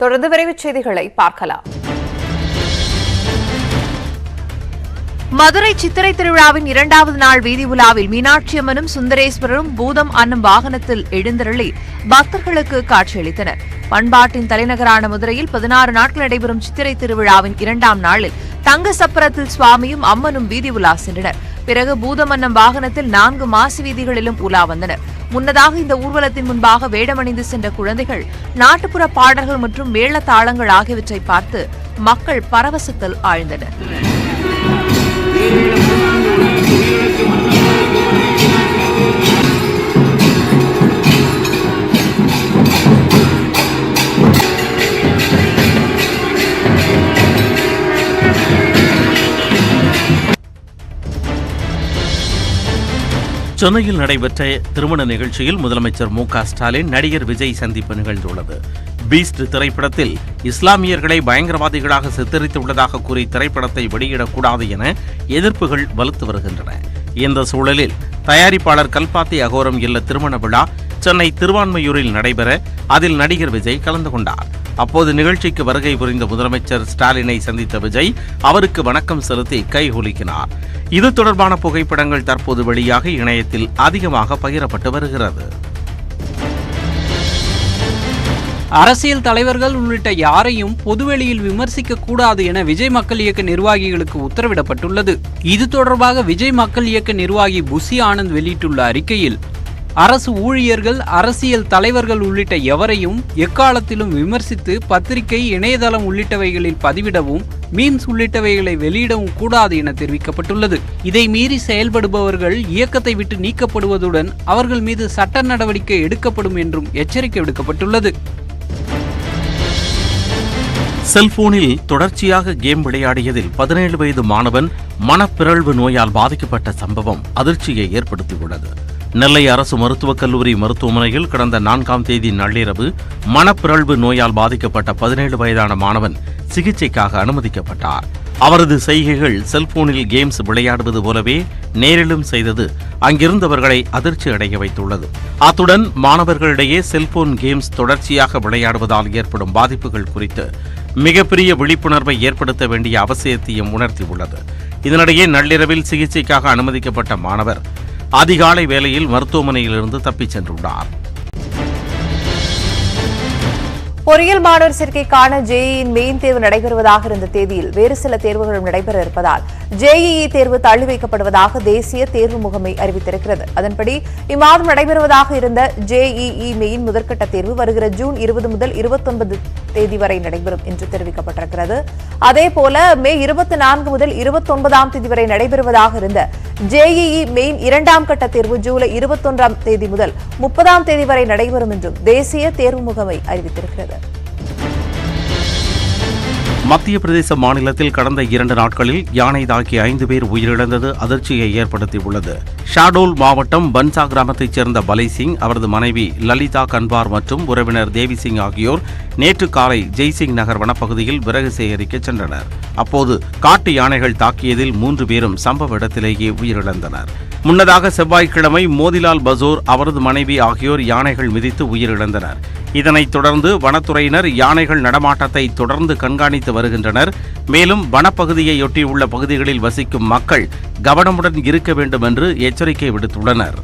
தொடர்ந்து விரைவுச் செய்திகளை பார்க்கலாம். மதுரை சித்திரை திருவிழாவின் 2வது நாள் வீதி உலாவில் மீனாட்சி அம்மனும் சுந்தரேஸ்வரரும் பூதம் அன்னும் வாகனத்தில் எழுந்தருளி பக்தர்களுக்கு காட்சியளித்தனர். பண்பாட்டின் தலைநகரான மதுரையில் 16 நாட்கள் நடைபெறும் சித்திரை திருவிழாவின் 2ஆம் நாளில் தங்க சப்பரத்தில் சுவாமியும் அம்மனும் வீதி உலா சென்றனர். பிறகு பூதமன்னம் வாகனத்தில் 4 மாசி வீதிகளிலும் உலா வந்தனர். முன்னதாக இந்த ஊர்வலத்தின் முன்பாக வேடமணிந்து சென்ற குழந்தைகள் நாட்டுப்புற பாடல்கள் மற்றும் மேளதாளங்கள் ஆகியவற்றை பார்த்து மக்கள் பரவசத்தில் ஆழ்ந்தனர். சென்னையில் நடைபெற்ற திருமண நிகழ்ச்சியில் முதலமைச்சர் மு.க.ஸ்டாலின் நடிகர் விஜய் சந்திப்பு நிகழ்ந்துள்ளது. பீஸ்ட் திரைப்படத்தில் இஸ்லாமியர்களை பயங்கரவாதிகளாக சித்தரித்துள்ளதாக கூறி திரைப்படத்தை வெளியிடக்கூடாது என எதிர்ப்புகள் வலுத்து வருகின்றன. இந்த சூழலில் தயாரிப்பாளர் கல்பாத்தி அகோரம் இல்ல திருமண விழா சென்னை திருவான்மையூரில் நடைபெற அதில் நடிகர் விஜய் கலந்து கொண்டார். அப்போது நிகழ்ச்சிக்கு வருகை புரிந்த முதலமைச்சர் ஸ்டாலினை சந்தித்த விஜய் அவருக்கு வணக்கம் செலுத்தி கைகுலுக்கினார். இது தொடர்பான புகைப்படங்கள் தற்போது வெளியாக இணையத்தில் அதிகமாக பகிரப்பட்டு வருகிறது. அரசியல் தலைவர்கள் உள்ளிட்ட யாரையும் பொதுவெளியில் விமர்சிக்க கூடாது என விஜய் மக்கள் இயக்க நிர்வாகிகளுக்கு உத்தரவிடப்பட்டுள்ளது. இது தொடர்பாக விஜய் மக்கள் இயக்க நிர்வாகி புசி ஆனந்த் வெளியிட்டுள்ள அறிக்கையில், அரசு ஊழியர்கள், அரசியல் தலைவர்கள் உள்ளிட்ட எவரையும் எக்காலத்திலும் விமர்சித்து பத்திரிகை, இணையதளம் உள்ளிட்டவைகளில் பதிவிடவும், மீம்ஸ் உள்ளிட்டவைகளை வெளியிடவும் கூடாது என தெரிவிக்கப்பட்டுள்ளது. இதை மீறி செயல்படுபவர்கள் இயக்கத்தை விட்டு நீக்கப்படுவதுடன் அவர்கள் மீது சட்ட நடவடிக்கை எடுக்கப்படும் என்றும் எச்சரிக்கை விடுக்கப்பட்டுள்ளது. செல்போனில் தொடர்ச்சியாக கேம் விளையாடியதில் 17 வயது மாணவன் மனப்பிறழ்வு நோயால் பாதிக்கப்பட்ட சம்பவம் அதிர்ச்சியை ஏற்படுத்தியுள்ளது. நெல்லை அரசு மருத்துவக் கல்லூரி மருத்துவமனையில் கடந்த 4ஆம் தேதி நள்ளிரவு மனப்பிறழ்வு நோயால் பாதிக்கப்பட்ட 17 வயதான மாணவன் சிகிச்சைக்காக அனுமதிக்கப்பட்டார். அவரது செய்கைகள் செல்போனில் கேம்ஸ் விளையாடுவது போலவே நேரிலும் செய்தது அங்கிருந்தவர்களை அதிர்ச்சி அடைய வைத்துள்ளது. அத்துடன் மாணவர்களிடையே செல்போன் கேம்ஸ் தொடர்ச்சியாக விளையாடுவதால் ஏற்படும் பாதிப்புகள் குறித்து மிகப்பெரிய விழிப்புணர்வை ஏற்படுத்த வேண்டிய அவசியத்தையும் உணர்த்தியுள்ளது. இதனிடையே நள்ளிரவில் சிகிச்சைக்காக அனுமதிக்கப்பட்ட மாணவர் அதிகாலை வேளையில் மருத்துவமனையிலிருந்து தப்பிச் சென்றுள்ளார். பொறியியல் மாணவர் சேர்க்கைக்கான ஜேஇயின் மெயின் தேர்வு நடைபெறுவதாக இருந்த தேதியில் வேறு சில தேர்வுகளும் நடைபெற இருப்பதால் ஜேஇஇ தேர்வு தள்ளி வைக்கப்படுவதாக தேசிய தேர்வு முகமை அறிவித்திருக்கிறது. அதன்படி இம்மாதம் நடைபெறுவதாக இருந்த ஜேஇஇ மெயின் முதற்கட்ட தேர்வு வருகிற ஜூன் 20 முதல் 29 தேதி வரை நடைபெறும் என்று தெரிவிக்கப்பட்டிருக்கிறது. அதேபோல மே 24 முதல் 29ஆம் தேதி வரை நடைபெறுவதாக இருந்த ஜேஇஇ மெயின் 2ஆம் கட்ட தேர்வு ஜூலை 21ஆம் தேதி முதல் 30ஆம் தேதி வரை நடைபெறும் என்றும் தேசிய தேர்வு முகமை அறிவித்திருக்கிறது. மத்திய பிரதேச மாநிலத்தில் கடந்த 2 நாட்களில் யானை தாக்கி 5 பேர் உயிரிழந்தது அதிர்ச்சியை ஏற்படுத்தியுள்ளது. ஷாடோல் மாவட்டம் பன்சா கிராமத்தைச் சேர்ந்த பலைசிங், அவரது மனைவி லலிதா கன்வார் மற்றும் உறவினர் தேவிசிங் ஆகியோர் நேற்று காலை ஜெய்சிங் நகர் வனப்பகுதியில் விறகு சேகரிக்க சென்றனர். அப்போது காட்டு யானைகள் தாக்கியதில் 3 பேரும் சம்பவ இடத்திலேயே உயிரிழந்தனர். முன்னதாக செவ்வாய்க்கிழமை மோதிலால் பசோர், அவரது மனைவி ஆகியோர் யானைகள் மிதித்து உயிரிழந்தனர். இதனைத் தொடர்ந்து வனத்துறையினர் யானைகள் நடமாட்டத்தை தொடர்ந்து கண்காணித்து வருகின்றனர். மேலும் வனப்பகுதியையொட்டியுள்ள பகுதிகளில் வசிக்கும் மக்கள் கவனமுடன் இருக்க வேண்டும் என்று எச்சரிக்கை விடுத்துள்ளனர்.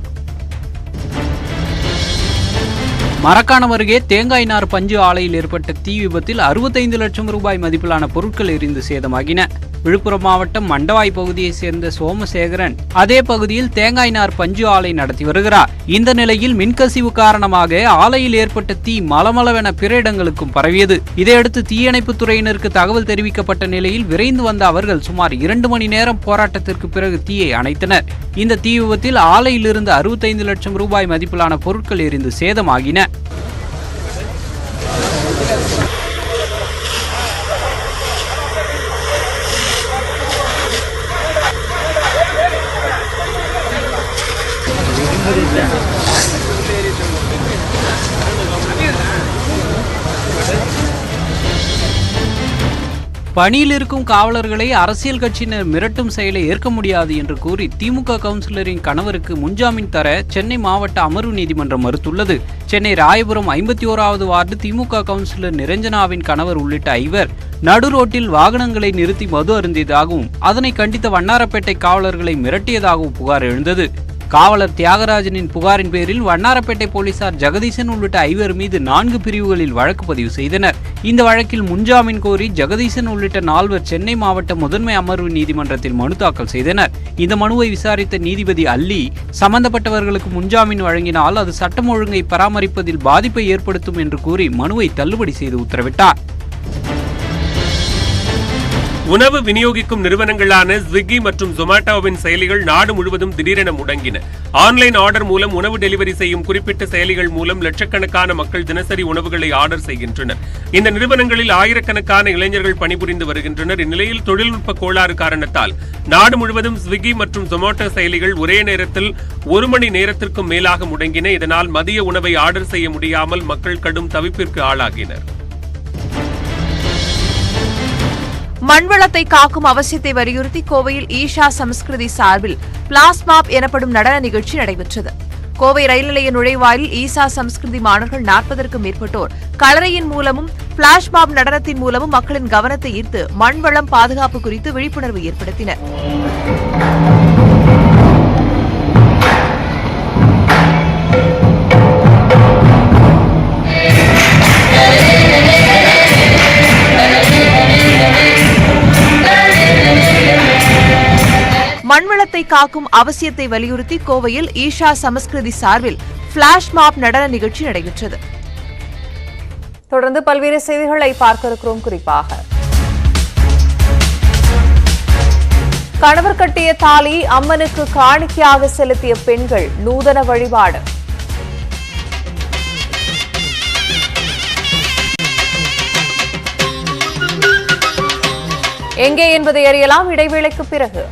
மரக்காணம் அருகே தேங்காய் நார் பஞ்சு ஆலையில் ஏற்பட்ட தீ விபத்தில் 65 லட்சம் ரூபாய் மதிப்பிலான பொருட்கள் எரிந்து சேதமாகின. விழுப்புரம் மாவட்டம் மண்டவாய் பகுதியைச் சேர்ந்த சோமசேகரன் அதே பகுதியில் தேங்காய் நார் பஞ்சு ஆலை நடத்தி வருகிறார். இந்த நிலையில் மின்கசிவு காரணமாக ஆலையில் ஏற்பட்ட தீ மலமளவென பிற இடங்களுக்கும் பரவியது. இதையடுத்து தீயணைப்புத் துறையினருக்கு தகவல் தெரிவிக்கப்பட்ட நிலையில் விரைந்து வந்த அவர்கள் சுமார் 2 மணி நேரம் போராட்டத்திற்கு பிறகு தீயை அணைத்தனர். இந்த தீ விபத்தில் ஆலையிலிருந்து 65 லட்சம் ரூபாய் மதிப்பிலான பொருட்கள் எரிந்து சேதமாகின. பணியில் இருக்கும் காவலர்களை அரசியல் கட்சியினர் மிரட்டும் செயலை ஏற்க முடியாது என்று கூறி திமுக கவுன்சிலரின் கணவருக்கு முன்ஜாமீன் தர சென்னை மாவட்ட அமர்வு நீதிமன்றம் மறுத்துள்ளது. சென்னை ராயபுரம் 51வது வார்டு திமுக கவுன்சிலர் நிரஞ்சனாவின் கணவர் உள்ளிட்ட 5 நடு ரோட்டில் வாகனங்களை நிறுத்தி மது அருந்தியதாகவும் அதனை கண்டித்த வண்ணாரப்பேட்டை காவலர்களை மிரட்டியதாகவும் புகார் எழுந்தது. காவலர் தியாகராஜனின் புகாரின் பேரில் வண்ணாரப்பேட்டை போலீசார் ஜெகதீசன் உள்ளிட்ட 5 மீது 4 பிரிவுகளில் வழக்கு பதிவு செய்தனர். இந்த வழக்கில் முன்ஜாமீன் கோரி ஜெகதீசன் உள்ளிட்ட 4 சென்னை மாவட்ட முதன்மை அமர்வு நீதிமன்றத்தில் மனு தாக்கல் செய்தனர். இந்த மனுவை விசாரித்த நீதிபதி அல்லி, சம்பந்தப்பட்டவர்களுக்கு முன்ஜாமீன் வழங்கினால் அது சட்டம் ஒழுங்கை பராமரிப்பதில் பாதிப்பை ஏற்படுத்தும் என்று கூறி மனுவை தள்ளுபடி செய்து உத்தரவிட்டார். உணவு விநியோகிக்கும் நிறுவனங்களான ஸ்விக்கி மற்றும் ஜொமேட்டோவின் செயலிகள் நாடு முழுவதும் திடீரென முடங்கின. ஆன்லைன் ஆர்டர் மூலம் உணவு டெலிவரி செய்யும் குறிப்பிட்ட செயலிகள் மூலம் லட்சக்கணக்கான மக்கள் தினசரி உணவுகளை ஆர்டர் செய்கின்றனர். இந்த நிறுவனங்களில் ஆயிரக்கணக்கான இளைஞர்கள் பணிபுரிந்து வருகின்றனர். இந்நிலையில் தொழில்நுட்ப கோளாறு காரணத்தால் நாடு முழுவதும் ஸ்விக்கி மற்றும் ஜொமேட்டோ செயலிகள் ஒரே நேரத்தில் 1 மணி நேரத்திற்கும் மேலாக முடங்கின. இதனால் மதிய உணவை ஆர்டர் செய்ய முடியாமல் மக்கள் கடும் தவிப்பிற்கு ஆளாகினர். மண்வளத்தை காக்கும் அவசியத்தை வலியுறுத்தி கோவையில் ஈஷா சம்ஸ்கிருதி சார்பில் பிளாஸ்மாப் எனப்படும் நடன நிகழ்ச்சி நடைபெற்றது. கோவை ரயில் நிலைய நுழைவாயிலில் ஈஷா சம்ஸ்கிருதி மாணவர்கள் 40க்கும் மேற்பட்டோர் கலரையின் மூலமும் பிளாஷ்மாப் நடனத்தின் மூலமும் மக்களின் கவனத்தை ஈர்த்து மண்வளம் பாதுகாப்பு குறித்து விழிப்புணர்வு ஏற்படுத்தினர். மண்வளத்தை காக்கும் அவசியத்தை வலியுறுத்தி கோவையில் ஈஷா சமஸ்கிருதி சார்பில் பிளாஷ் மாப் நடன நிகழ்ச்சி நடைபெற்றது. தொடர்ந்து பல்வேறு செய்திகளை பார்க்க இருக்கிறோம். குறிப்பாக கணவர் கட்டிய தாலி அம்மனுக்கு காணிக்கையாக செலுத்திய பெண்கள் நூதன வழிபாடு. எங்கே என்பதை அறியலாம் இடைவேளைக்கு பிறகு.